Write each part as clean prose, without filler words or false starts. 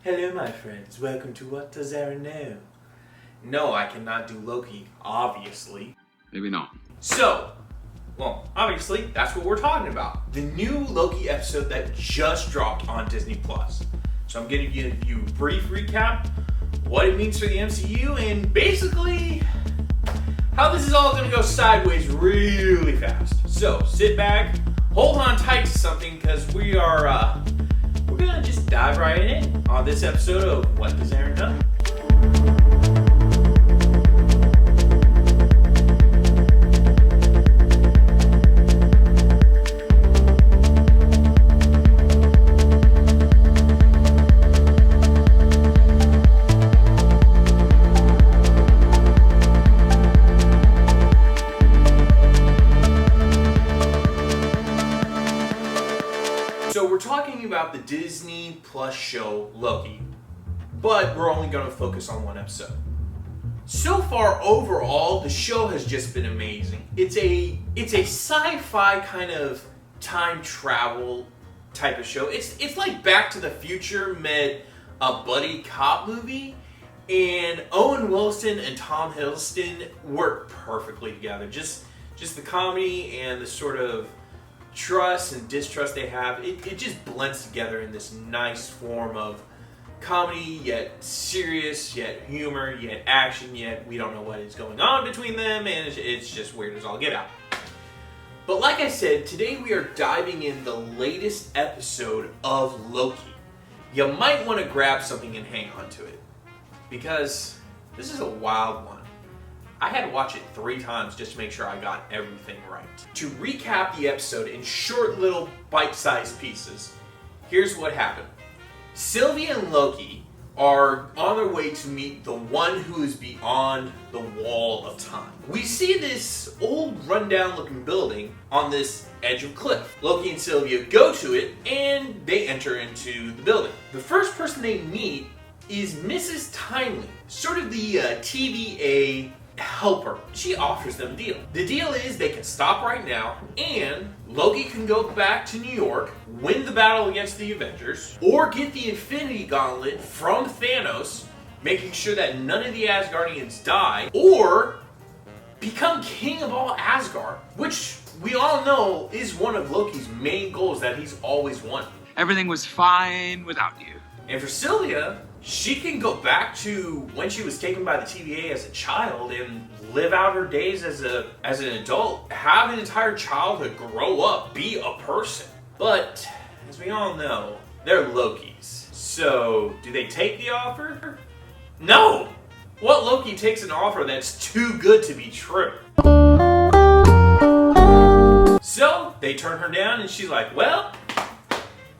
Hello my friends, welcome to What Does Aaron Know? No, I cannot do Loki, obviously. Maybe not. So, well, obviously, that's what we're talking about. The new Loki episode that just dropped on Disney+. So I'm going to give you a brief recap, what it means for the MCU, and basically how this is all going to go sideways really fast. So, sit back, hold on tight to something, because we're going to just dive right in on this episode of What Does Aaron Know? So we're talking about the Disney Plus show Loki, but we're only going to focus on one episode. So far, overall, the show has just been amazing. It's a sci-fi kind of time travel type of show. It's like Back to the Future met a buddy cop movie, and Owen Wilson and Tom Hiddleston work perfectly together. Just the comedy and the sort of trust and distrust they have, it just blends together in this nice form of comedy, yet serious, yet humor, yet action, yet we don't know what is going on between them, and it's just weird as all get out. But like I said, today we are diving in the latest episode of Loki. You might want to grab something and hang on to it, because this is a wild one. I had to watch it 3 times just to make sure I got everything right. To recap the episode in short little bite-sized pieces, here's what happened. Sylvia and Loki are on their way to meet the one who is beyond the wall of time. We see this old rundown looking building on this edge of cliff. Loki and Sylvia go to it and they enter into the building. The first person they meet is Mrs. Timely, sort of the TVA helper. She offers them a deal. The deal is they can stop right now and Loki can go back to New York, win the battle against the Avengers, or get the Infinity Gauntlet from Thanos, making sure that none of the Asgardians die, or become king of all Asgard, which we all know is one of Loki's main goals that he's always wanted. Everything was fine without you. And for Sylvia, she can go back to when she was taken by the TVA as a child and live out her days as an adult, have an entire childhood, grow up, be a person. But, as we all know, they're Lokis. So, do they take the offer? No! What Loki takes an offer that's too good to be true? So, they turn her down and she's like, well,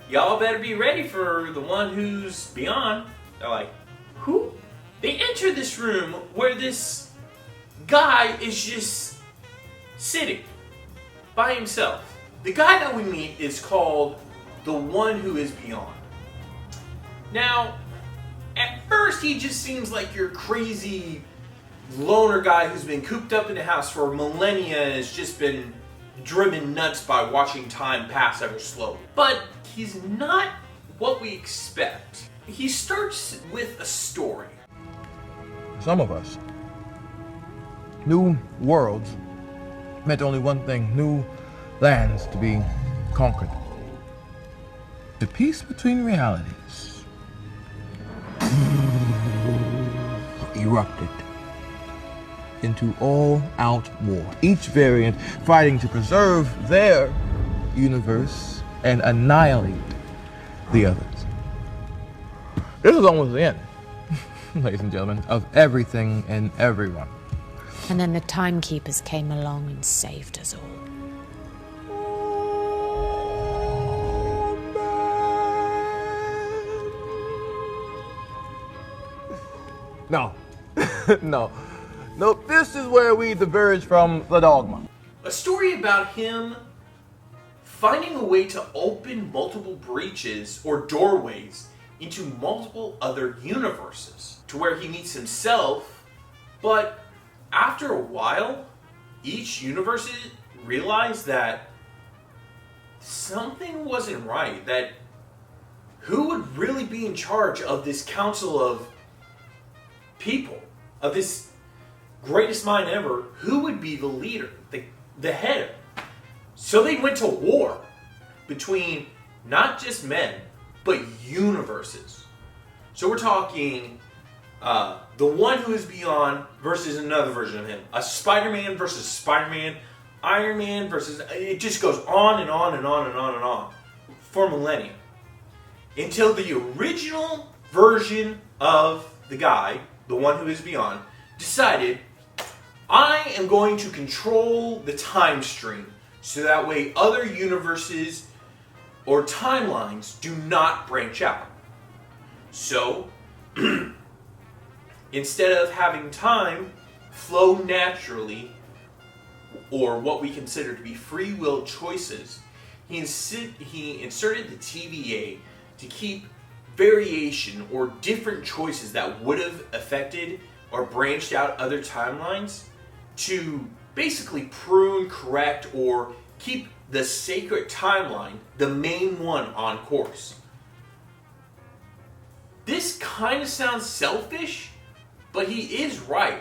y'all better be ready for the one who's beyond. They're like, who? They enter this room where this guy is just sitting by himself. The guy that we meet is called the one who is beyond. Now, at first he just seems like your crazy loner guy who's been cooped up in the house for millennia and has just been driven nuts by watching time pass ever slowly. But he's not what we expect. He starts with a story. Some of us, new worlds meant only one thing: new lands to be conquered. The peace between realities erupted into all-out war, each variant fighting to preserve their universe and annihilate the others. This is almost the end, ladies and gentlemen, of everything and everyone. And then the timekeepers came along and saved us all. No, no, this is where we diverge from the dogma. A story about him finding a way to open multiple breaches or doorways into multiple other universes, to where he meets himself, but after a while, each universe realized that something wasn't right, that who would really be in charge of this council of people, of this greatest mind ever? Who would be the leader, the head? So they went to war between not just men, but universes. So we're talking the one who is beyond versus another version of him. A Spider-Man versus Spider-Man. Iron Man versus... It just goes on and on and on and on and on for millennia. Until the original version of the guy, the one who is beyond, decided, I am going to control the time stream so that way other universes or timelines do not branch out. So, instead of having time flow naturally, or what we consider to be free will choices, he inserted the TVA to keep variation or different choices that would have affected or branched out other timelines to basically prune, correct, or keep the sacred timeline, the main one, on course. This kind of sounds selfish, but he is right.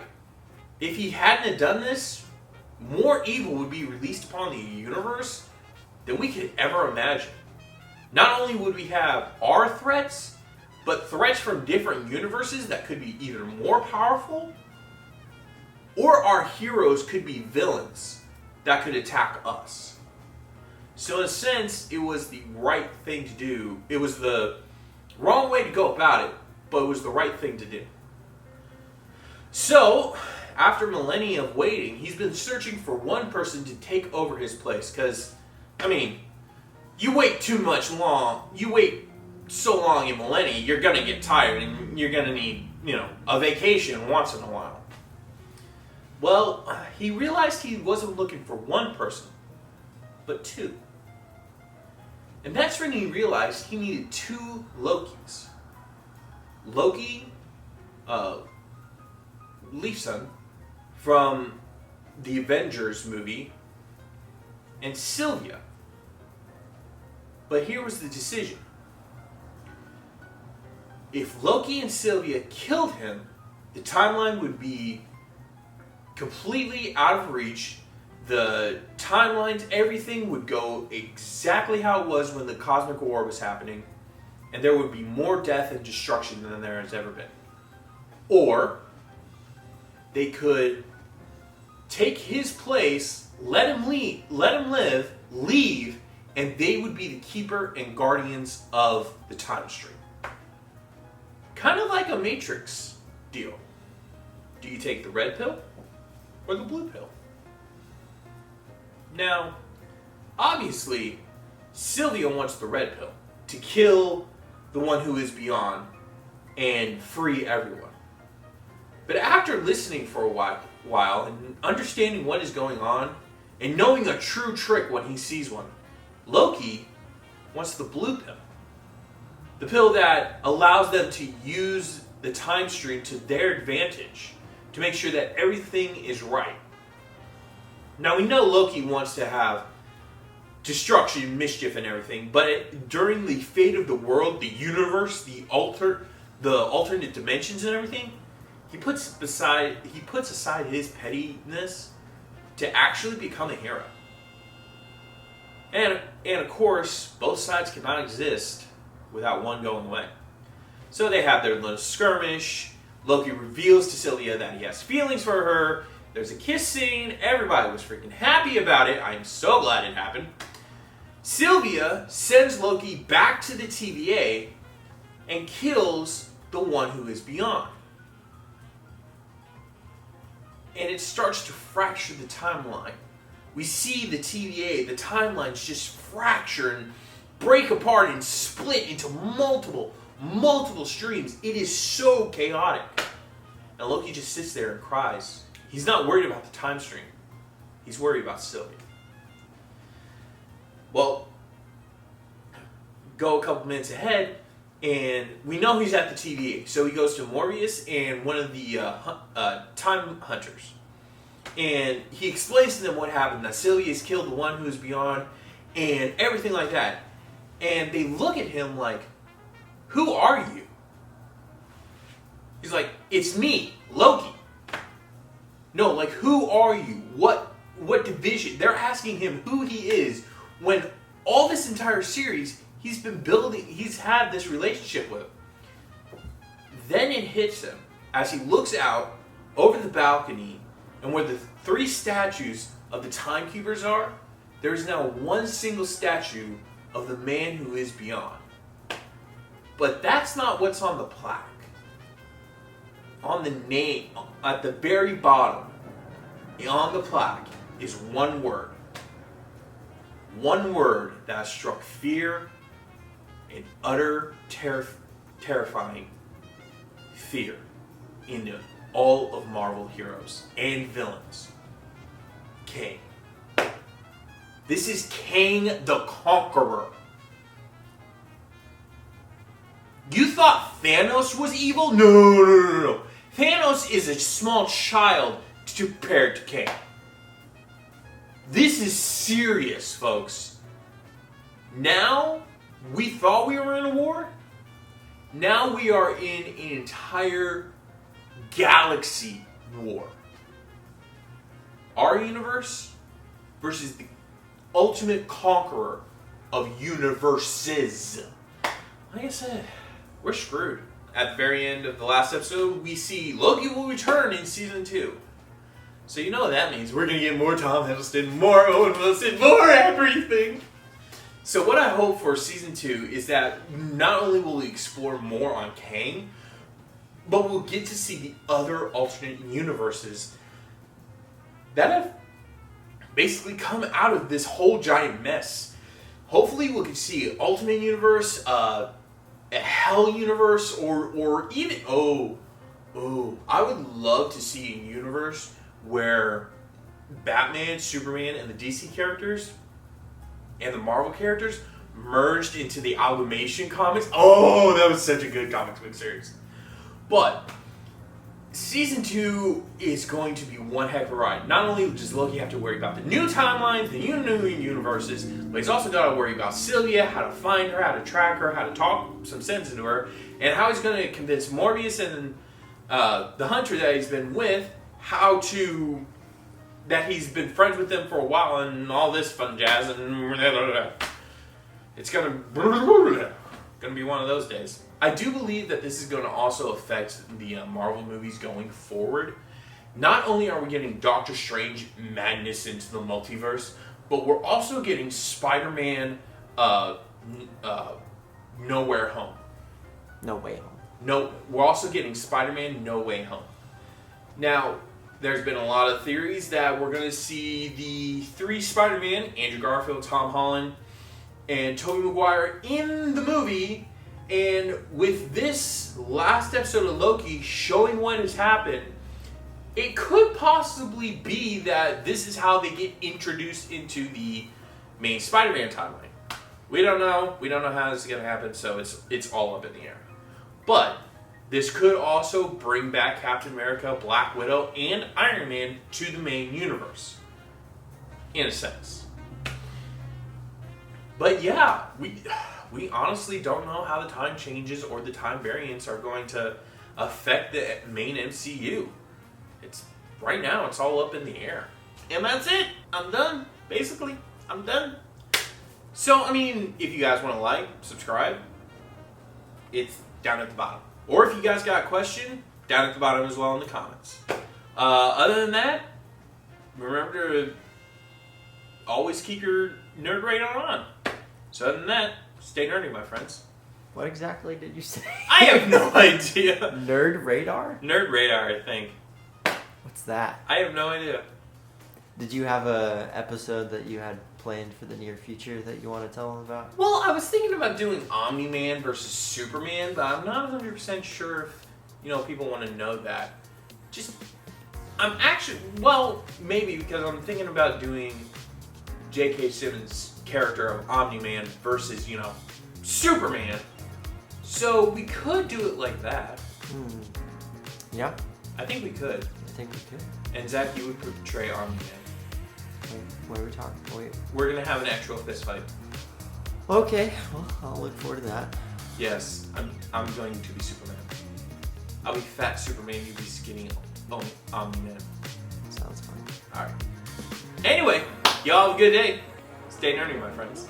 If he hadn't have done this, more evil would be released upon the universe than we could ever imagine. Not only would we have our threats, but threats from different universes that could be either more powerful, or our heroes could be villains that could attack us. So in a sense, it was the right thing to do. It was the wrong way to go about it, but it was the right thing to do. So, after millennia of waiting, he's been searching for one person to take over his place. Because, I mean, you wait you wait so long in millennia, you're going to get tired and you're going to need, a vacation once in a while. Well, he realized he wasn't looking for one person, but two. And that's when he realized he needed two Lokis. Loki, Leafson, from the Avengers movie, and Sylvia. But here was the decision. If Loki and Sylvia killed him, the timeline would be completely out of reach. The timelines, everything would go exactly how it was when the cosmic war was happening, and there would be more death and destruction than there has ever been. Or they could take his place, let him live, leave, and they would be the keeper and guardians of the time stream. Kind of like a Matrix deal. Do you take the red pill or the blue pill? Now, obviously, Sylvia wants the red pill to kill the one who is beyond and free everyone. But after listening for a while and understanding what is going on and knowing a true trick when he sees one, Loki wants the blue pill. The pill that allows them to use the time stream to their advantage to make sure that everything is right. Now we know Loki wants to have destruction, mischief, and everything, but during the fate of the world, the universe, the alternate dimensions and everything, he puts aside his pettiness to actually become a hero. And of course, both sides cannot exist without one going away. So they have their little skirmish. Loki reveals to Sylvia that he has feelings for her. There's a kiss scene. Everybody was freaking happy about it. I'm so glad it happened. Sylvia sends Loki back to the TVA and kills the one who is beyond. And it starts to fracture the timeline. We see the TVA, the timelines just fracture and break apart and split into multiple streams. It is so chaotic. And Loki just sits there and cries. He's not worried about the time stream. He's worried about Sylvia. Well, go a couple minutes ahead, and we know he's at the TVA. So he goes to Morbius and one of the time hunters. And he explains to them what happened, that Sylvia's killed the one who is beyond, and everything like that. And they look at him like, who are you? He's like, it's me, Loki. No, like, who are you? What division? They're asking him who he is when all this entire series he's been building, he's had this relationship with him. Then it hits him as he looks out over the balcony, and where the 3 statues of the timekeepers are, there is now one single statue of the man who is beyond. But that's not what's on the plaque. On the name, at the very bottom, on the plaque, is one word. One word that struck fear and utter terrifying fear into all of Marvel heroes and villains. Kang. This is Kang the Conqueror. You thought Thanos was evil? No. Thanos is a small child compared to Kang. This is serious, folks. Now, we thought we were in a war. Now we are in an entire galaxy war. Our universe versus the ultimate conqueror of universes. Like I said, we're screwed. At the very end of the last episode, we see Loki will return in season 2. So you know what that means. We're going to get more Tom Hiddleston, more Owen Wilson, more everything. So what I hope for season 2 is that not only will we explore more on Kang, but we'll get to see the other alternate universes that have basically come out of this whole giant mess. Hopefully we can see Ultimate Universe, a Hell Universe, or even, I would love to see a universe where Batman, Superman, and the DC characters and the Marvel characters merged into the Amalgamation comics. Oh, that was such a good comic book series. But season 2 is going to be one heck of a ride. Not only does Loki have to worry about the new timelines, the new universes, but he's also got to worry about Sylvia, how to find her, how to track her, how to talk some sense into her, and how he's going to convince Morbius and the Hunter that he's been with that he's been friends with them for a while and all this fun jazz, and it's gonna be one of those days. I do believe that this is going to also affect the Marvel movies going forward. Not only are we getting Doctor Strange madness into the multiverse, but we're also getting Spider-Man Nowhere Home. No Way Home. No, we're also getting Spider-Man No Way Home. Now, there's been a lot of theories that we're going to see the 3 Spider-Man, Andrew Garfield, Tom Holland, and Tobey Maguire in the movie. And with this last episode of Loki showing what has happened, it could possibly be that this is how they get introduced into the main Spider-Man timeline. We don't know. We don't know how this is going to happen, so it's all up in the air. But this could also bring back Captain America, Black Widow, and Iron Man to the main universe. In a sense. But yeah, we honestly don't know how the time changes or the time variants are going to affect the main MCU. Right now, it's all up in the air. And that's it. I'm done. Basically, I'm done. So, I mean, if you guys want to like, subscribe, it's down at the bottom. Or if you guys got a question, down at the bottom as well in the comments. Other than that, remember to always keep your nerd radar on. So other than that, stay nerdy, my friends. What exactly did you say? I have no idea. Nerd radar? Nerd radar, I think. What's that? I have no idea. Did you have a episode that you had planned for the near future that you want to tell them about? Well, I was thinking about doing Omni-Man versus Superman, but I'm not 100% sure if, people want to know that. I'm actually, maybe because I'm thinking about doing J.K. Simmons' character of Omni-Man versus, Superman. So we could do it like that. Yeah. I think we could. I think we could. And Zach, you would portray Omni-Man. What are we talking? Wait. We're going to have an actual fist fight. Okay. Well, I'll look forward to that. Yes, I'm going to be Superman. I'll be fat Superman, you be skinny Omni-Man. Sounds fun. Alright. Anyway, y'all have a good day. Stay nerdy, my friends.